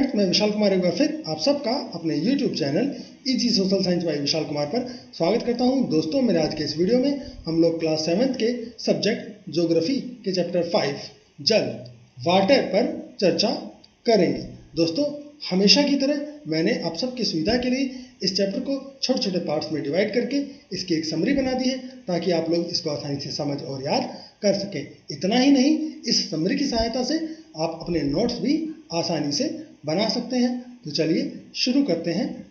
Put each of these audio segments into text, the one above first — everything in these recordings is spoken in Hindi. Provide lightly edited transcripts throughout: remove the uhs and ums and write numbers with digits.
फ्रेंड्स, मैं विशाल कुमार एक बार फिर आप सबका अपने YouTube channel easy social science by Vishal Kumar पर स्वागत करता हूं। दोस्तों, मेरे आज के इस वीडियो में हम लोग क्लास 7th के सब्जेक्ट ज्योग्राफी के चैप्टर 5 जल वाटर पर चर्चा करेंगे। दोस्तों, हमेशा की तरह मैंने आप सबकी सुविधा के लिए इस चैप्टर को छोटे छोटे पार्ट्स में डिवाइड करके इसकी एक समरी बना दी है ताकि आप लोग इसको आसानी से समझ और याद कर सकें। इतना ही नहीं, इस समरी की सहायता से आप अपने नोट्स भी आसानी से बना सकते हैं। तो चलिए शुरू करते हैं।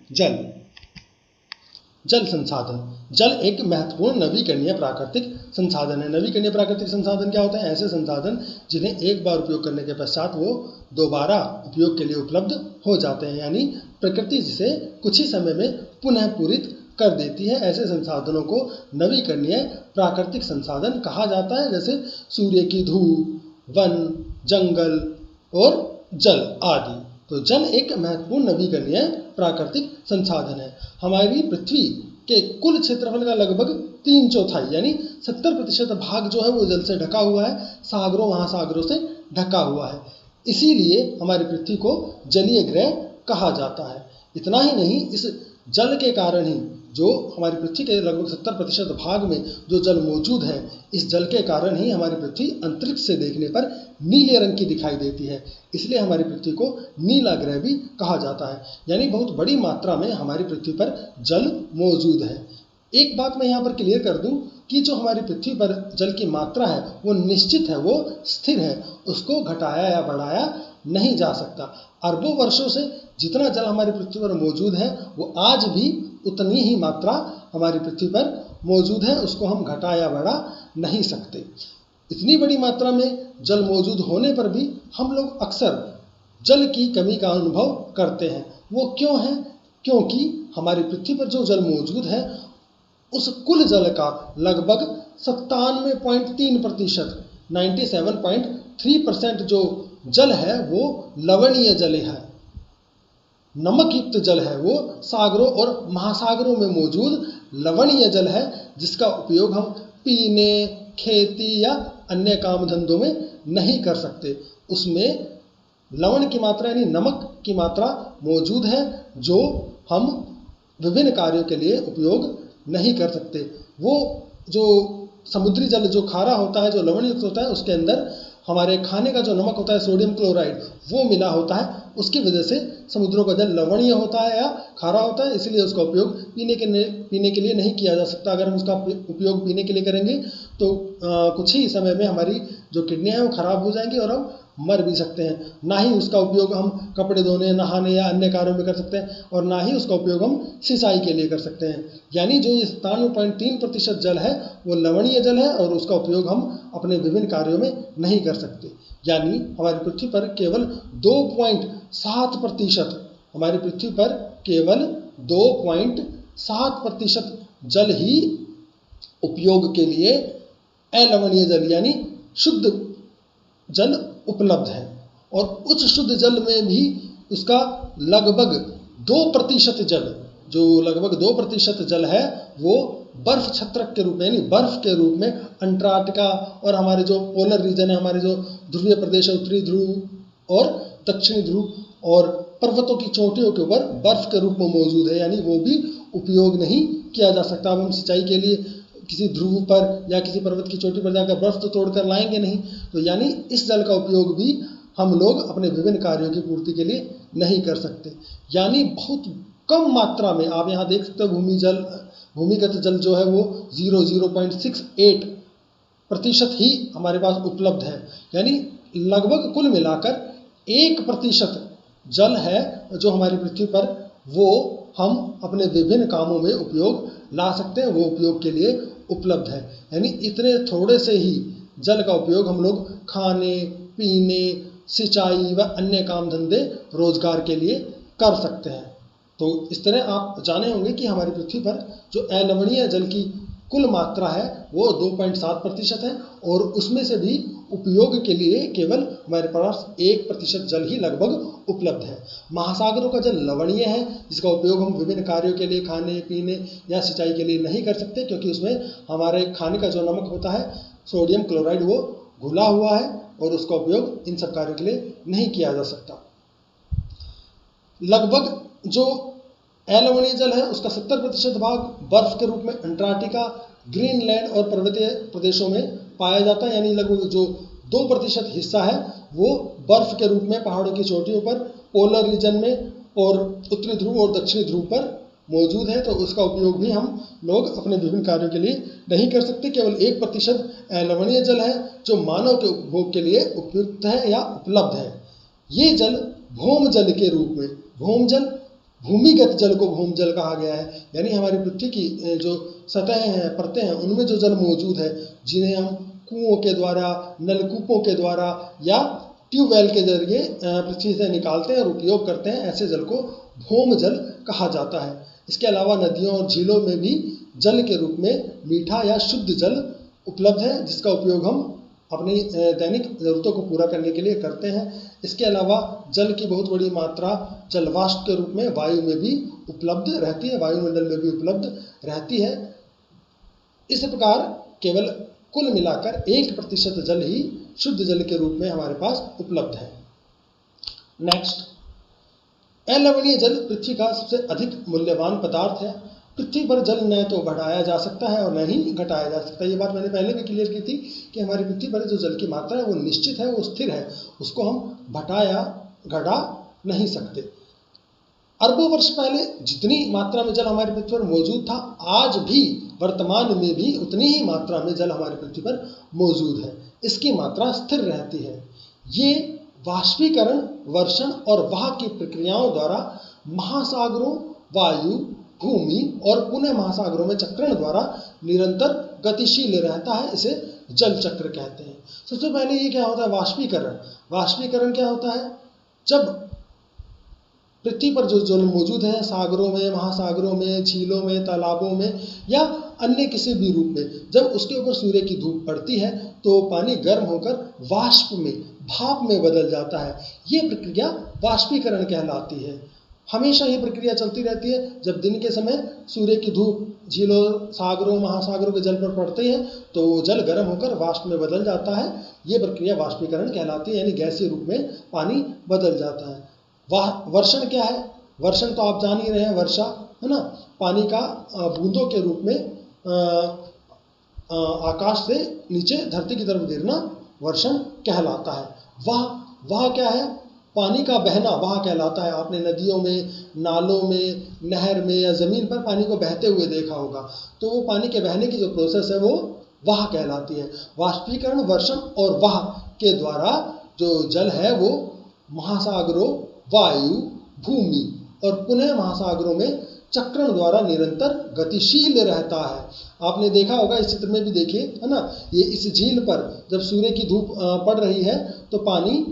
जल संसाधन। जल एक महत्वपूर्ण नवीकरणीय प्राकृतिक संसाधन है। नवीकरणीय प्राकृतिक संसाधन क्या होते हैं? ऐसे संसाधन जिन्हें एक बार उपयोग करने के पश्चात वो दोबारा उपयोग के लिए उपलब्ध हो जाते हैं, यानी प्रकृति जिसे कुछ ही समय में पुनः पूरित कर देती है। ऐसे संसाधनों को नवीकरणीय प्राकृतिक संसाधन कहा जाता है, जैसे सूर्य की धूप, वन, जंगल और जल आदि। तो जल एक महत्वपूर्ण नवीकरणीय प्राकृतिक संसाधन है। हमारी पृथ्वी के कुल क्षेत्रफल का लगभग 3/4 यानी 70% भाग जो है वो जल से ढका हुआ है, सागरों महासागरों से ढका हुआ है। इसीलिए हमारी पृथ्वी को जलीय ग्रह कहा जाता है। इतना ही नहीं, इस जल के कारण ही जो हमारी पृथ्वी के लगभग 70% भाग में जो जल मौजूद है, इस जल के कारण ही हमारी पृथ्वी अंतरिक्ष से देखने पर नीले रंग की दिखाई देती है। इसलिए हमारी पृथ्वी को नीला ग्रह भी कहा जाता है, यानी बहुत बड़ी मात्रा में हमारी पृथ्वी पर जल मौजूद है। एक बात मैं यहाँ पर क्लियर कर दूं कि जो हमारी पृथ्वी पर जल की मात्रा है वो निश्चित है, वो स्थिर है, उसको घटाया या बढ़ाया नहीं जा सकता। अरबों वर्षों से जितना जल हमारी पृथ्वी पर मौजूद है वो आज भी उतनी ही मात्रा हमारी पृथ्वी पर मौजूद है, उसको हम घटा या बढ़ा नहीं सकते। इतनी बड़ी मात्रा में जल मौजूद होने पर भी हम लोग अक्सर जल की कमी का अनुभव करते हैं। वो क्यों है? क्योंकि हमारी पृथ्वी पर जो जल मौजूद है उस कुल जल का लगभग 97.3% 97.3% जो जल है वो लवणीय जल है, नमक युक्त जल है। वो सागरों और महासागरों में मौजूद लवणीय जल है, जिसका उपयोग हम पीने, खेती या अन्य काम धंधों में नहीं कर सकते। उसमें लवण की मात्रा यानी नमक की मात्रा मौजूद है, जो हम विभिन्न कार्यों के लिए उपयोग नहीं कर सकते। वो जो समुद्री जल जो खारा होता है, जो लवण युक्त होता है, उसके अंदर हमारे खाने का जो नमक होता है सोडियम क्लोराइड वो मिला होता है। उसकी वजह से समुद्रों का जल लवणीय होता है या खारा होता है, इसलिए उसका उपयोग पीने के लिए नहीं किया जा सकता। अगर हम उसका उपयोग पीने के लिए करेंगे तो कुछ ही समय में हमारी जो किडनियाँ हैं वो खराब हो जाएंगी और हम मर भी सकते हैं। ना ही उसका उपयोग हम कपड़े धोने, नहाने या अन्य कार्यों में कर सकते हैं, और ना ही उसका उपयोग हम सिंचाई के लिए कर सकते हैं। यानी जो ये 97.3% जल है वो लवणीय जल है और उसका उपयोग हम अपने विभिन्न कार्यों में नहीं कर सकते। यानी हमारी पृथ्वी पर केवल 2.7% हमारी पृथ्वी पर केवल 2.7% जल ही उपयोग के लिए अलवणीय जल यानी शुद्ध जल उपलब्ध है, और उच्च शुद्ध जल में भी उसका लगभग 2% जल, जो लगभग 2% जल है वो बर्फ छत्रक के रूप में यानी बर्फ के रूप में अंटार्कटिका और हमारे जो पोलर रीजन है, हमारे जो ध्रुवीय प्रदेश है, उत्तरी ध्रुव और दक्षिणी ध्रुव और पर्वतों की चोटियों के ऊपर बर्फ के रूप में मौजूद है, यानी वो भी उपयोग नहीं किया जा सकता। अब हम सिंचाई के लिए किसी ध्रुव पर या किसी पर्वत की चोटी पर जाकर बर्फ तो तोड़कर लाएंगे नहीं, तो यानी इस जल का उपयोग भी हम लोग अपने विभिन्न कार्यों की पूर्ति के लिए नहीं कर सकते। यानी बहुत कम मात्रा में आप यहाँ देख सकते हो भूमिगत जल जो है वो 0.68% ही हमारे पास उपलब्ध है। यानी लगभग कुल मिलाकर 1% जल है जो हमारी पृथ्वी पर वो हम अपने विभिन्न कामों में उपयोग ला सकते हैं, वो उपयोग के लिए उपलब्ध है। यानी इतने थोड़े से ही जल का उपयोग हम लोग खाने, पीने, सिंचाई व अन्य काम धंधे, रोजगार के लिए कर सकते हैं। तो इस तरह आप जाने होंगे कि हमारी पृथ्वी पर जो अलवणीय जल की कुल मात्रा है वो 2.7% है, और उसमें से भी उपयोग के लिए केवल हमारे पास 1% जल ही लगभग उपलब्ध है। महासागरों का जल लवणीय है, जिसका उपयोग हम विभिन्न कार्यों के लिए खाने, पीने या सिंचाई के लिए नहीं कर सकते, क्योंकि उसमें हमारे खाने का जो नमक होता है सोडियम क्लोराइड वो घुला हुआ है और उसका उपयोग इन सब कार्यों के लिए नहीं किया जा सकता। लगभग जो अलवणीय जल है उसका 70% भाग बर्फ के रूप में अंटार्कटिका, ग्रीनलैंड और पर्वतीय प्रदेशों में पाया जाता है। यानी लगभग जो 2% हिस्सा है वो बर्फ के रूप में पहाड़ों की चोटियों पर, पोलर रीजन में और उत्तरी ध्रुव और दक्षिणी ध्रुव पर मौजूद है। तो उसका उपयोग भी हम लोग अपने विभिन्न कार्यों के लिए नहीं कर सकते। केवल 1% लवणीय जल है जो मानव के उपभोग के लिए उपयुक्त है या उपलब्ध है। ये जल भौम जल के रूप में, भौम जल, भूमिगत जल को भौम जल कहा गया है। यानी हमारी पृथ्वी की जो सतहें हैं, परतें हैं, उनमें जो जल मौजूद है, जिन्हें हम कुओं के द्वारा, नलकूपों के द्वारा या ट्यूबवेल के जरिए पृथ्वी से निकालते हैं और उपयोग करते हैं, ऐसे जल को भौम जल कहा जाता है। इसके अलावा नदियों और झीलों में भी जल के रूप में मीठा या शुद्ध जल उपलब्ध है, जिसका उपयोग हम अपनी दैनिक ज़रूरतों को पूरा करने के लिए करते हैं। इसके अलावा जल की बहुत बड़ी मात्रा जलवाष्प के रूप में वायु में भी उपलब्ध रहती है, वायुमंडल में भी उपलब्ध रहती है। इस प्रकार केवल कुल मिलाकर 1% जल ही शुद्ध जल के रूप में हमारे पास उपलब्ध है। नेक्स्ट, अलवणीय जल पृथ्वी का सबसे अधिक मूल्यवान पदार्थ है। पृथ्वी पर जल न तो बढ़ाया जा सकता है और न ही घटाया जा सकता है। ये बात मैंने पहले भी क्लियर की थी कि हमारी पृथ्वी पर जो जल की मात्रा है वो निश्चित है, वो स्थिर है, उसको हम घटाया घटा नहीं सकते। अरबों वर्ष पहले जितनी मात्रा में जल हमारी पृथ्वी पर मौजूद था, आज भी वर्तमान में भी उतनी ही मात्रा में जल हमारी पृथ्वी पर मौजूद है। इसकी मात्रा स्थिर रहती है। ये वाष्पीकरण, वर्षण और वहा की प्रक्रियाओं द्वारा महासागरों, वायु, भूमि और पुनः महासागरों में चक्रण द्वारा निरंतर गतिशील रहता है। इसे जल चक्र कहते हैं। सबसे पहले ये क्या होता है? वाष्पीकरण। वाष्पीकरण क्या होता है? जब पृथ्वी पर जो जल मौजूद है, सागरों में, महासागरों में, झीलों में, तालाबों में या अन्य किसी भी रूप में, जब उसके ऊपर सूर्य की धूप पड़ती है तो पानी गर्म होकर वाष्प में, भाप में बदल जाता है। ये प्रक्रिया वाष्पीकरण कहलाती है। हमेशा ये प्रक्रिया चलती रहती है। जब दिन के समय सूर्य की धूप झीलों, सागरों, महासागरों के जल पर पड़ती है तो जल गर्म होकर वाष्प में बदल जाता है। ये प्रक्रिया वाष्पीकरण कहलाती है, यानी गैसीय रूप में पानी बदल जाता है। वर्षण क्या है? वर्षण तो आप जान ही रहे हैं, वर्षा है ना, पानी का बूंदों के रूप में आकाश से नीचे धरती की तरफ गिरना वर्षण कहलाता है। वह क्या है? पानी का बहना वह कहलाता है। आपने नदियों में, नालों में, नहर में या ज़मीन पर पानी को बहते हुए देखा होगा, तो वो पानी के बहने की जो प्रोसेस है वो वह कहलाती है। वाष्पीकरण, वर्षण और वह के द्वारा जो जल है वो महासागरों, वायु, भूमि और पुनः महासागरों में चक्रण द्वारा निरंतर गतिशील रहता है। आपने देखा होगा, इस चित्र में भी देखिए, है ना, ये इस झील पर जब सूर्य की धूप पड़ रही है तो पानी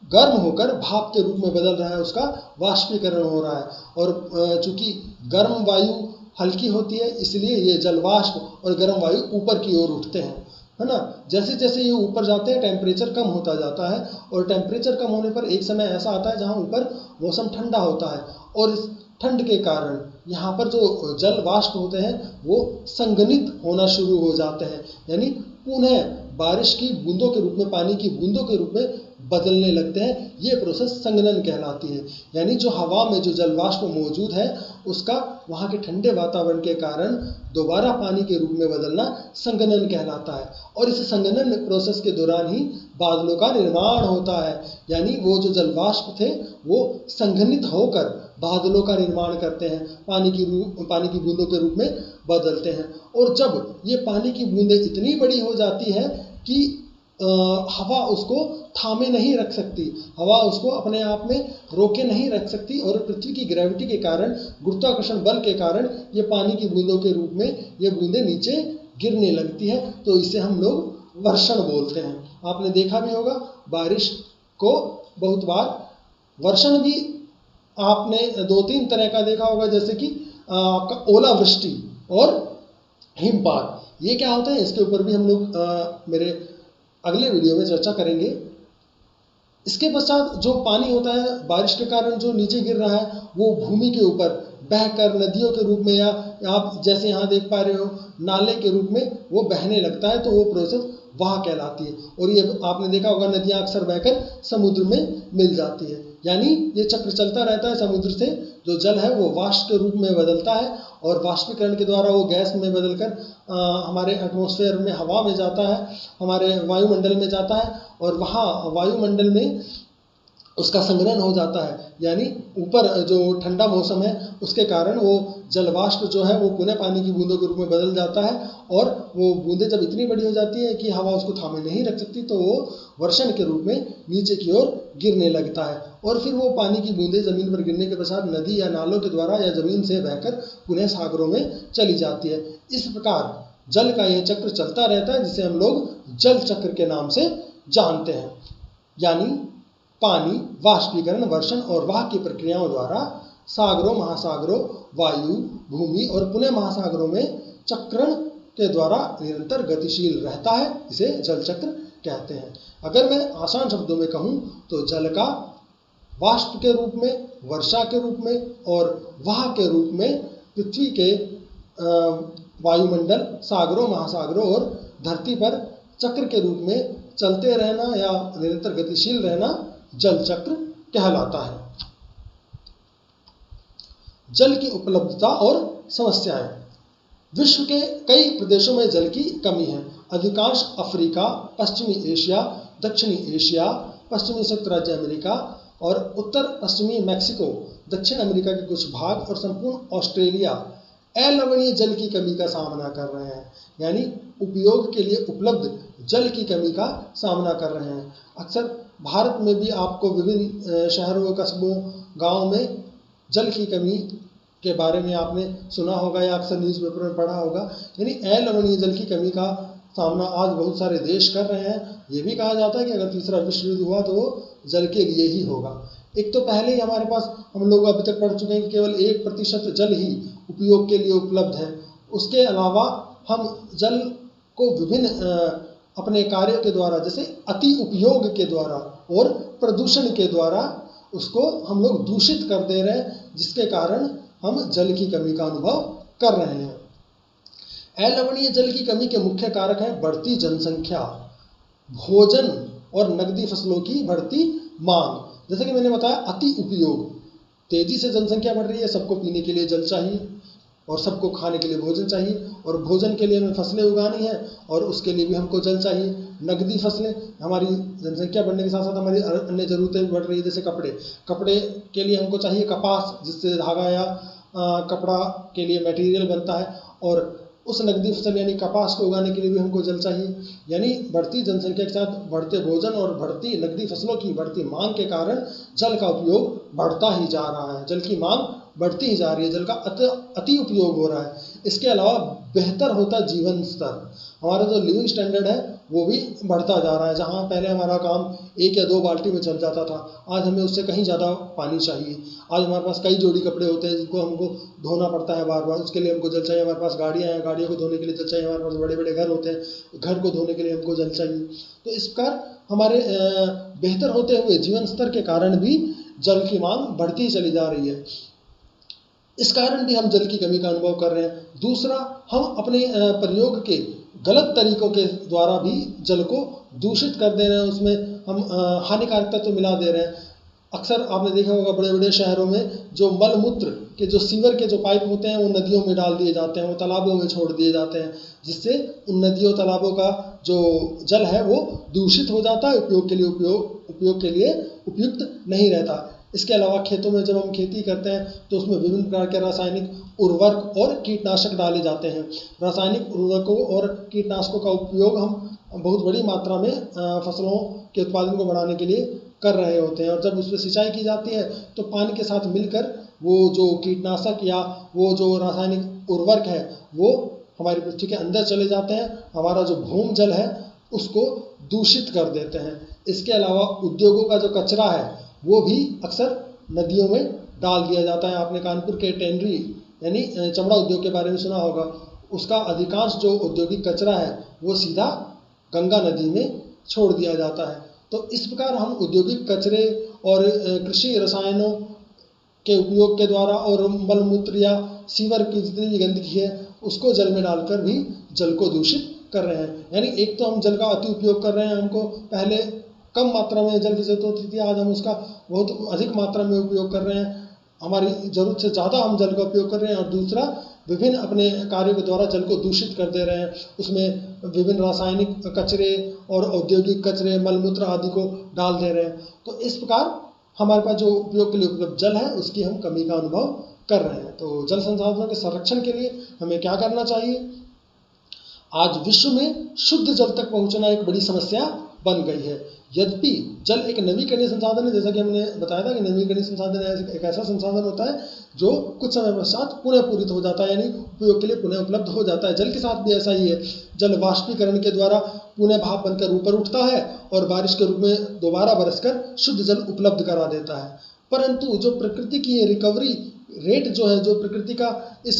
गर्म होकर भाप के रूप में बदल रहा है, उसका वाष्पीकरण हो रहा है। और चूंकि गर्म वायु हल्की होती है, इसलिए ये जलवाष्प और गर्म वायु ऊपर की ओर उठते हैं, है ना। जैसे जैसे ये ऊपर जाते हैं टेम्परेचर कम होता जाता है, और टेम्परेचर कम होने पर एक समय ऐसा आता है जहाँ ऊपर मौसम ठंडा होता है, और इस ठंड के कारण यहाँ पर जो जल वाष्प होते हैं वो संघनित होना शुरू हो जाते हैं, यानी पुनः बारिश की बूंदों के रूप में, पानी की बूंदों के रूप में बदलने लगते हैं। ये प्रोसेस संघनन कहलाती है। यानी जो हवा में जो जलवाष्प मौजूद है उसका वहाँ के ठंडे वातावरण के कारण दोबारा पानी के रूप में बदलना संघनन कहलाता है। और इस संघनन प्रोसेस के दौरान ही बादलों का निर्माण होता है। यानी वो जो जलवाष्प थे वो संघनित होकर बादलों का निर्माण करते हैं, पानी की बूंदों के रूप में बदलते हैं। और जब ये पानी की बूंदें इतनी बड़ी हो जाती है कि हवा उसको थामे नहीं रख सकती, हवा उसको अपने आप में रोके नहीं रख सकती, और पृथ्वी की ग्रेविटी के कारण, गुरुत्वाकर्षण बल के कारण ये पानी की बूंदों के रूप में ये बूंदें नीचे गिरने लगती है। तो इसे हम लोग वर्षण बोलते हैं। आपने देखा भी होगा बारिश को बहुत बार। वर्षण भी आपने 2-3 तरह का देखा होगा, जैसे कि आपका ओलावृष्टि और हिमपात। ये क्या होता है, इसके ऊपर भी हम लोग मेरे अगले वीडियो में चर्चा करेंगे। इसके पश्चात जो पानी होता है बारिश के कारण जो नीचे गिर रहा है वो भूमि के ऊपर बहकर नदियों के रूप में, या आप जैसे यहाँ देख पा रहे हो नाले के रूप में वो बहने लगता है, तो वो प्रोसेस वहाँ कहलाती है। और ये आपने देखा होगा नदियाँ अक्सर बहकर समुद्र में मिल जाती है। यानी ये चक्र चलता रहता है। समुद्र से जो जल है वो वाष्प के रूप में बदलता है और वाष्पीकरण के द्वारा वो गैस में बदलकर हमारे एटमॉस्फेयर में, हवा में जाता है, हमारे वायुमंडल में जाता है और वहाँ वायुमंडल में उसका संग्रहण हो जाता है। यानी ऊपर जो ठंडा मौसम है उसके कारण वो जल वाष्प जो है वो पुनः पानी की बूंदों के रूप में बदल जाता है और वो बूंदें जब इतनी बड़ी हो जाती है कि हवा उसको थामे नहीं रख सकती तो वो वर्षण के रूप में नीचे की ओर गिरने लगता है और फिर वो पानी की बूंदें ज़मीन पर गिरने के पश्चात नदी या नालों के द्वारा या ज़मीन से बहकर पुनः सागरों में चली जाती है। इस प्रकार जल का यह चक्र चलता रहता है जिसे हम लोग जल चक्र के नाम से जानते हैं। यानी पानी वाष्पीकरण, वर्षण और वाह की प्रक्रियाओं द्वारा सागरों, महासागरों, वायु, भूमि और पुनः महासागरों में चक्रण के द्वारा निरंतर गतिशील रहता है। इसे जल चक्र कहते हैं। अगर मैं आसान शब्दों में कहूँ तो जल का वाष्प के रूप में, वर्षा के रूप में और वाह के रूप में पृथ्वी के वायुमंडल, सागरों, महासागरों और धरती पर चक्र के रूप में चलते रहना या निरंतर गतिशील रहना जल चक्र कहलाता है। जल की उपलब्धता और समस्याएं। विश्व के कई प्रदेशों में जल की कमी है। अधिकांश अफ्रीका, पश्चिमी एशिया, दक्षिणी एशिया, पश्चिमी संयुक्त राज्य अमेरिका और उत्तर पश्चिमी मैक्सिको, दक्षिण अमेरिका के कुछ भाग और संपूर्ण ऑस्ट्रेलिया अलवणीय जल की कमी का सामना कर रहे हैं। यानी उपयोग के लिए उपलब्ध जल की कमी का सामना कर रहे हैं। अक्सर भारत में भी आपको विभिन्न शहरों, कस्बों, गाँव में जल की कमी के बारे में आपने सुना होगा या अक्सर न्यूज़पेपर में पढ़ा होगा। यानी अलवणीय जल की कमी का सामना आज बहुत सारे देश कर रहे हैं। ये भी कहा जाता है कि अगर तीसरा विश्व युद्ध हुआ तो वो जल के लिए ही होगा। एक तो पहले ही हमारे पास, हम लोग अभी तक पढ़ चुके हैं कि केवल 1% जल ही उपयोग के लिए उपलब्ध है। उसके अलावा हम जल को विभिन्न अपने कार्यों के द्वारा, जैसे अति उपयोग के द्वारा और प्रदूषण के द्वारा उसको हम लोग दूषित कर दे रहे हैं, जिसके कारण हम जल की कमी का अनुभव कर रहे हैं। अलवणीय जल की कमी के मुख्य कारक हैं बढ़ती जनसंख्या, भोजन और नकदी फसलों की बढ़ती मांग। जैसे कि मैंने बताया, अति उपयोग, तेजी से जनसंख्या बढ़ रही है, सबको पीने के लिए जल चाहिए और सबको खाने के लिए भोजन चाहिए और भोजन के लिए हमें फसलें उगानी है और उसके लिए भी हमको जल चाहिए। नकदी फसलें, हमारी जनसंख्या बढ़ने के साथ साथ हमारी अन्य ज़रूरतें भी बढ़ रही है। जैसे कपड़े के लिए हमको चाहिए कपास, जिससे धागा या कपड़ा के लिए मटेरियल बनता है और उस नकदी फसल यानी कपास को उगाने के लिए भी हमको जल चाहिए। यानी बढ़ती जनसंख्या के साथ बढ़ते भोजन और बढ़ती नकदी फसलों की बढ़ती मांग के कारण जल का उपयोग बढ़ता ही जा रहा है। जल की मांग बढ़ती ही जा रही है, जल का अति उपयोग हो रहा है। इसके अलावा बेहतर होता जीवन स्तर, हमारा जो लिविंग स्टैंडर्ड है वो भी बढ़ता जा रहा है। जहाँ पहले हमारा काम 1 या 2 बाल्टी में चल जाता था, आज हमें उससे कहीं ज़्यादा पानी चाहिए। आज हमारे पास कई जोड़ी कपड़े होते हैं जिनको हमको धोना पड़ता है बार बार, उसके लिए हमको जल चाहिए। हमारे पास गाड़ियाँ हैं, गाड़ियों को धोने के लिए जल चाहिए। हमारे पास बड़े बड़े घर होते हैं, घर को धोने के लिए हमको जल चाहिए। तो इस प्रकार हमारे बेहतर होते हुए जीवन स्तर के कारण भी जल की मांग बढ़ती चली जा रही है। इस कारण भी हम जल की कमी का अनुभव कर रहे हैं। दूसरा, हम अपने प्रयोग के गलत तरीकों के द्वारा भी जल को दूषित कर दे रहे हैं, उसमें हम हानिकारक तत्व मिला दे रहे हैं। अक्सर आपने देखा होगा बड़े बड़े शहरों में जो मल मूत्र के जो सीवर के जो पाइप होते हैं वो नदियों में डाल दिए जाते हैं, वो तालाबों में छोड़ दिए जाते हैं, जिससे उन नदियों तालाबों का जो जल है वो दूषित हो जाता है, उपयोग के लिए उपयुक्त नहीं रहता। इसके अलावा खेतों में जब हम खेती करते हैं तो उसमें विभिन्न प्रकार के रासायनिक उर्वरक और कीटनाशक डाले जाते हैं। रासायनिक उर्वरकों और कीटनाशकों का उपयोग हम बहुत बड़ी मात्रा में फसलों के उत्पादन को बढ़ाने के लिए कर रहे होते हैं और जब उस पर सिंचाई की जाती है तो पानी के साथ मिलकर वो जो कीटनाशक या वो जो रासायनिक उर्वरक है वो हमारी पृथ्वी के अंदर चले जाते हैं, हमारा जो भूमि जल है उसको दूषित कर देते हैं। इसके अलावा उद्योगों का जो कचरा है वो भी अक्सर नदियों में डाल दिया जाता है। आपने कानपुर के टेनरी यानी चमड़ा उद्योग के बारे में सुना होगा, उसका अधिकांश जो औद्योगिक कचरा है वो सीधा गंगा नदी में छोड़ दिया जाता है। तो इस प्रकार हम औद्योगिक कचरे और कृषि रसायनों के उपयोग के द्वारा और मल मूत्र या सीवर की जितनी भी गंदगी है उसको जल में डालकर भी जल को दूषित कर रहे हैं। यानी एक तो हम जल का अति उपयोग कर रहे हैं, हमको पहले कम मात्रा में जल की जरूरत होती थी, आज हम उसका बहुत अधिक मात्रा में उपयोग कर रहे हैं, हमारी ज़रूरत से ज़्यादा हम जल का उपयोग कर रहे हैं। और दूसरा, विभिन्न अपने कार्यों के द्वारा जल को दूषित कर दे रहे हैं, उसमें विभिन्न रासायनिक कचरे और औद्योगिक कचरे, मलमूत्र आदि को डाल दे रहे हैं। तो इस प्रकार हमारे पास जो उपयोग के लिए उपलब्ध जल है उसकी हम कमी का अनुभव कर रहे हैं। तो जल संसाधनों के संरक्षण के लिए हमें क्या करना चाहिए? आज विश्व में शुद्ध जल तक पहुंचना एक बड़ी समस्या बन गई है। यद्यपि जल एक नवीकरणीय संसाधन है, जैसा कि हमने बताया था कि नवीकरणीय संसाधन एक ऐसा संसाधन होता है जो कुछ समय पश्चात पुनः पूरित हो जाता है, यानी उपयोग के लिए पुनः उपलब्ध हो जाता है। जल के साथ भी ऐसा ही है। जल वाष्पीकरण के द्वारा पुनः भाप बनकर ऊपर उठता है और बारिश के रूप में दोबारा बरसकर शुद्ध जल उपलब्ध करा देता है। परंतु जो प्रकृति की रिकवरी रेट जो है, जो प्रकृति का इस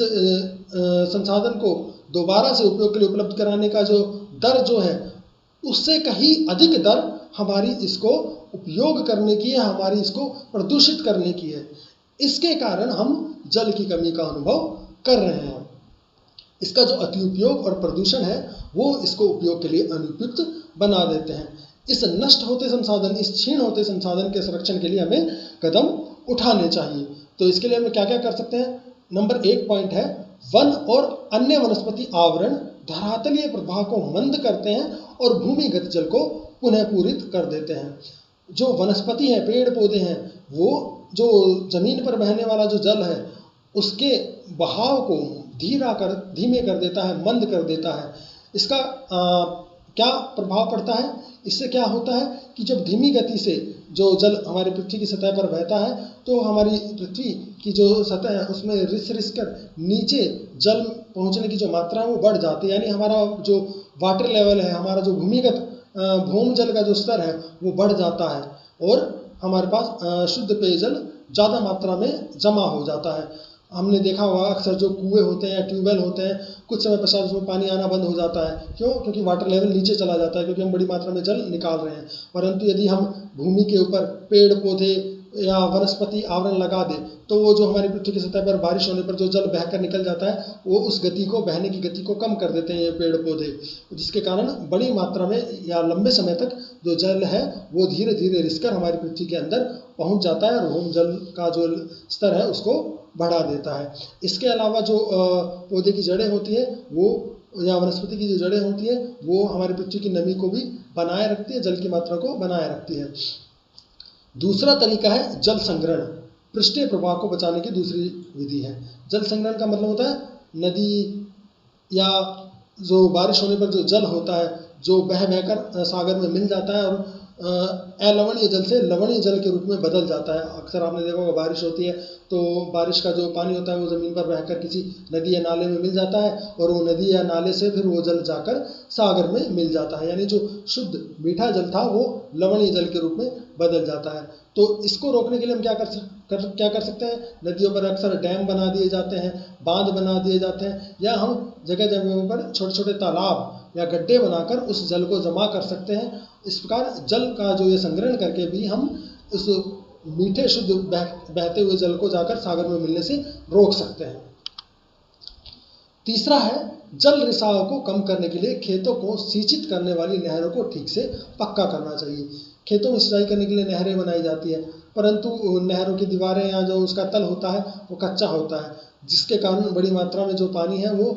संसाधन को दोबारा से उपयोग के लिए उपलब्ध कराने का जो दर जो है, उससे कहीं अधिक दर हमारी इसको उपयोग करने की है, हमारी इसको प्रदूषित करने की है। इसके कारण हम जल की कमी का अनुभव कर रहे हैं। इसका जो अति उपयोग और प्रदूषण है वो इसको उपयोग के लिए अनुपयुक्त बना देते हैं। इस नष्ट होते संसाधन, इस क्षीण होते संसाधन के संरक्षण के लिए हमें कदम उठाने चाहिए। तो इसके लिए हमें क्या क्या कर सकते हैं? नंबर 1 पॉइंट है, वन और अन्य वनस्पति आवरण धरातलीय प्रवाह को मंद करते हैं और भूमिगत जल को पुनः पूरित कर देते हैं। जो वनस्पति हैं, पेड़ पौधे हैं, वो जो जमीन पर बहने वाला जो जल है उसके बहाव को धीमे कर देता है, मंद कर देता है। इसका क्या प्रभाव पड़ता है? इससे क्या होता है कि जब धीमी गति से जो जल हमारी पृथ्वी की सतह पर बहता है तो हमारी पृथ्वी की जो सतह है उसमें रिस कर नीचे जल पहुंचने की जो मात्रा है वो बढ़ जाती है, यानी हमारा जो वाटर लेवल है, हमारा जो भूमिगत भूमि जल का जो स्तर है वो बढ़ जाता है और हमारे पास शुद्ध पेयजल ज़्यादा मात्रा में जमा हो जाता है। हमने देखा होगा अक्सर जो कुएं होते हैं, ट्यूबवेल होते हैं, कुछ समय पश्चात उसमें पानी आना बंद हो जाता है। क्यों? क्योंकि वाटर लेवल नीचे चला जाता है, क्योंकि हम बड़ी मात्रा में जल निकाल रहे हैं। परंतु यदि हम भूमि के ऊपर पेड़ पौधे या वनस्पति आवरण लगा दें तो वो जो हमारी पृथ्वी की सतह पर बारिश होने पर जो जल बहकर निकल जाता है वो उस गति को, बहने की गति को कम कर देते हैं ये पेड़ पौधे, जिसके कारण बड़ी मात्रा में या लंबे समय तक जो जल है वो धीरे धीरे रिसकर हमारी पृथ्वी के अंदर पहुंच जाता है और भूमि जल का जो स्तर है उसको बढ़ा देता है। इसके अलावा जो पौधे की जड़ें होती है वो या वनस्पति की जो जड़ें होती है वो हमारी पृथ्वी की नमी को भी बनाए रखती है, जल की मात्रा को बनाए रखती है। दूसरा तरीका है जल संग्रहण। पृष्ठीय प्रवाह को बचाने की दूसरी विधि है। जल संग्रहण का मतलब होता है नदी या जो बारिश होने पर जो जल होता है जो बह बहकर सागर में मिल जाता है और अलवणीय जल से लवणीय जल के रूप में बदल जाता है। अक्सर आपने देखा होगा बारिश होती है तो बारिश का जो पानी होता है वो ज़मीन पर बहकर किसी नदी या नाले में मिल जाता है और वो नदी या नाले से फिर वो जल जाकर सागर में मिल जाता है, यानी जो शुद्ध मीठा जल था वो लवणीय जल के रूप में बदल जाता है। तो इसको रोकने के लिए हम क्या कर सकते हैं? नदियों पर अक्सर डैम बना दिए जाते हैं, बांध बना दिए जाते हैं, या हम जगह जगह पर छोटे छोटे तालाब या गड्ढे बनाकर उस जल को जमा कर सकते हैं। इस प्रकार जल का जो ये संग्रहण करके भी हम उस मीठे शुद्ध बहते हुए जल को जाकर सागर में मिलने से रोक सकते हैं। तीसरा है जल रिसाव को कम करने के लिए खेतों को सिंचित करने वाली नहरों को ठीक से पक्का करना चाहिए। खेतों में सिंचाई करने के लिए नहरें बनाई जाती है, परंतु नहरों की दीवारें या जो उसका तल होता है वो कच्चा होता है, जिसके कारण बड़ी मात्रा में जो पानी है वो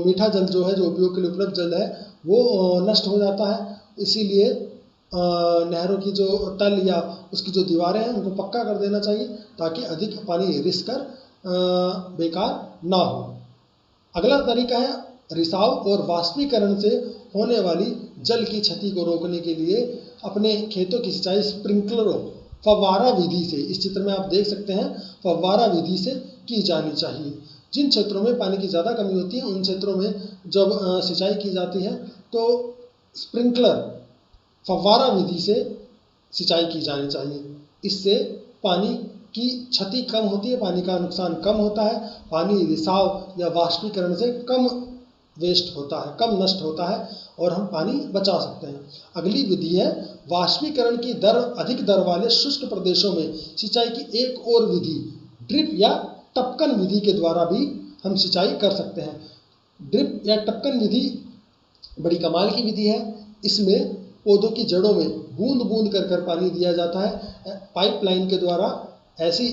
मीठा जल जो है, जो उपयोग के लिए उपलब्ध जल है, वो नष्ट हो जाता है। इसीलिए नहरों की जो तल या उसकी जो दीवारें हैं उनको पक्का कर देना चाहिए ताकि अधिक पानी रिस कर बेकार ना हो। अगला तरीका है रिसाव और वाष्पीकरण से होने वाली जल की क्षति को रोकने के लिए अपने खेतों की सिंचाई स्प्रिंकलरों फव्वारा विधि से, इस चित्र में आप देख सकते हैं, फव्वारा विधि से की जानी चाहिए। जिन क्षेत्रों में पानी की ज़्यादा कमी होती है उन क्षेत्रों में जब सिंचाई की जाती है तो स्प्रिंकलर फव्वारा विधि से सिंचाई की जानी चाहिए। इससे पानी की क्षति कम होती है, पानी का नुकसान कम होता है, पानी रिसाव या वाष्पीकरण से कम वेस्ट होता है, कम नष्ट होता है और हम पानी बचा सकते हैं। अगली विधि है वाष्पीकरण की दर अधिक दर वाले शुष्क प्रदेशों में सिंचाई की एक और विधि ड्रिप या टपकन विधि के द्वारा भी हम सिंचाई कर सकते हैं। ड्रिप या टपकन विधि बड़ी कमाल की विधि है। इसमें पौधों की जड़ों में बूंद बूंद कर पानी दिया जाता है। पाइपलाइन के द्वारा ऐसी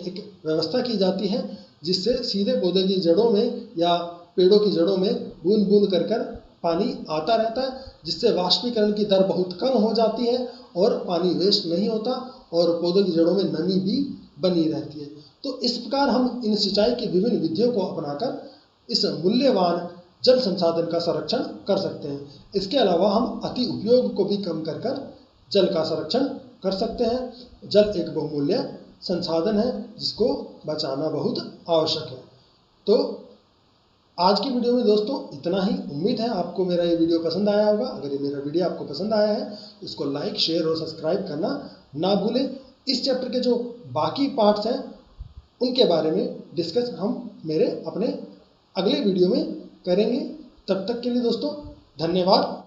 एक व्यवस्था की जाती है जिससे सीधे पौधे की जड़ों में या पेड़ों की जड़ों में बूंद बूंद कर पानी आता रहता है, जिससे वाष्पीकरण की दर बहुत कम हो जाती है और पानी वेस्ट नहीं होता और पौधों की जड़ों में नमी भी बनी रहती है। तो इस प्रकार हम इन सिंचाई की विभिन्न विधियों को अपनाकर इस मूल्यवान जल संसाधन का संरक्षण कर सकते हैं। इसके अलावा हम अति उपयोग को भी कम कर जल का संरक्षण कर सकते हैं। जल एक बहुमूल्य संसाधन है जिसको बचाना बहुत आवश्यक है। तो आज की वीडियो में दोस्तों इतना ही। उम्मीद है आपको मेरा ये वीडियो पसंद आया होगा। अगर ये मेरा वीडियो आपको पसंद आया है तो इसको लाइक, शेयर और सब्सक्राइब करना ना भूलें। इस चैप्टर के जो बाकी पार्ट्स हैं उनके बारे में डिस्कस हम मेरे अपने अगले वीडियो में करेंगे। तब तक के लिए दोस्तों धन्यवाद।